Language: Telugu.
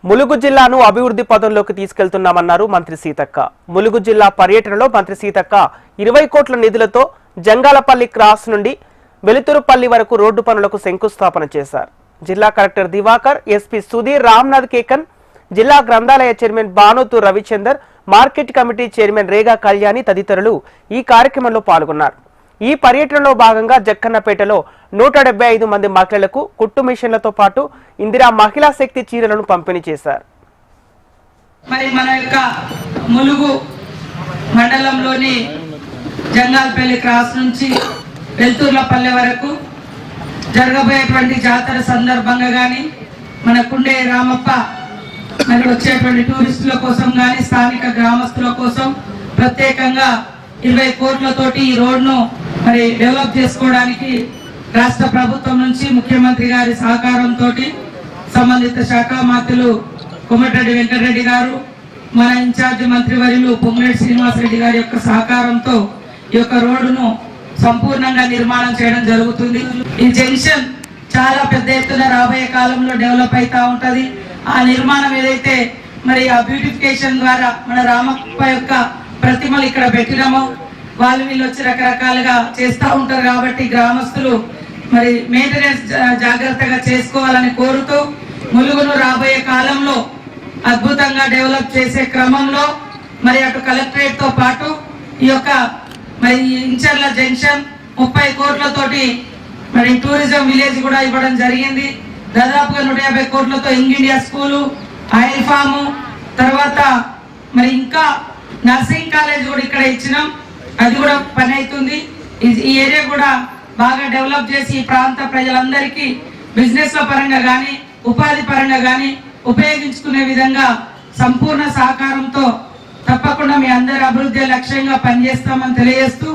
ములుగు జిల్లాను అభివృద్ధి పదంలోకి తీసుకెళ్తున్నామన్నారు మంత్రి సీతక్క. ములుగు జిల్లా పర్యటనలో మంత్రి సీతక్క 20 కోట్ల నిధులతో జంగాలపల్లి క్రాస్ నుండి వెలుతురుపల్లి వరకు రోడ్డు పనులకు శంకుస్థాపన చేశారు. జిల్లా కలెక్టర్ దివాకర్, ఎస్పీ సుధీర్ రామ్నాథ్ కేకన్, జిల్లా గ్రంథాలయ chairman Banothu Ravichandar, market committee chairman Rega Kalyani తదితరులు ఈ కార్యక్రమంలో పాల్గొన్నారు. ఈ పర్యటనలో భాగంగా జక్కన్నపేటలో 175 మంది మహిళలకు కుట్టు మిషన్లతో పాటు ఇందిరా మహిళా శక్తి చీరలను పంపిణీ చేశారు. మరి మన యొక్క ములుగు మండలంలోని జంగాలపల్లి క్రాస్ నుంచి వెల్తూర్లపల్లె వరకు జరగబోయేటువంటి జాతర సందర్భంగా కానీ మన కుండే రామప్ప మరి వచ్చేటువంటి టూరిస్టుల కోసం కానీ స్థానిక గ్రామస్తుల కోసం ప్రత్యేకంగా 20 కోట్లతోటి ఈ రోడ్ను మరి డెవలప్ చేసుకోవడానికి రాష్ట్ర ప్రభుత్వం నుంచి ముఖ్యమంత్రి గారి సహకారంతో సంబంధిత శాఖ మంత్రులు కోమటిరెడ్డి వెంకటరెడ్డి గారు, మన ఇన్ఛార్జి మంత్రివర్యులు పొంగులేటి శ్రీనివాసరెడ్డి గారి యొక్క సహకారంతో ఈ యొక్క రోడ్డును సంపూర్ణంగా నిర్మాణం చేయడం జరుగుతుంది. ఈ జంక్షన్ చాలా పెద్ద ఎత్తున రాబోయే కాలంలో డెవలప్ అవుతా ఉంటది. ఆ నిర్మాణం ఏదైతే మరి ఆ బ్యూటిఫికేషన్ ద్వారా మన రామప్ప యొక్క ప్రతిమలు ఇక్కడ పెట్టినామో వాళ్ళు వీళ్ళు వచ్చి రకరకాలుగా చేస్తూ ఉంటారు. కాబట్టి గ్రామస్తులు మరి మెయింటెనెన్స్ జాగ్రత్తగా చేసుకోవాలని కోరుతూ ములుగును రాబోయే కాలంలో అద్భుతంగా డెవలప్ చేసే క్రమంలో మరి అటు కలెక్టరేట్ తో పాటు ఈ యొక్క మరి ఇంచర్ల జంక్షన్ 30 కోట్లతోటి మరి టూరిజం విలేజ్ కూడా ఇవ్వడం జరిగింది. దాదాపుగా 150 కోట్లతో young India school, oil farm, తర్వాత మరి ఇంకా నర్సింగ్ కాలేజ్ కూడా ఇక్కడ ఇచ్చినాం. అది కూడా పని అవుతుంది. ఈ ఏరియా కూడా బాగా డెవలప్ చేసి ఈ ప్రాంత ప్రజలందరికీ బిజినెస్ పరంగా కానీ ఉపాధి పరంగా కానీ ఉపయోగించుకునే విధంగా సంపూర్ణ సహకారంతో తప్పకుండా మీ అందరి అభివృద్ధి లక్ష్యంగా పనిచేస్తామని తెలియజేస్తూ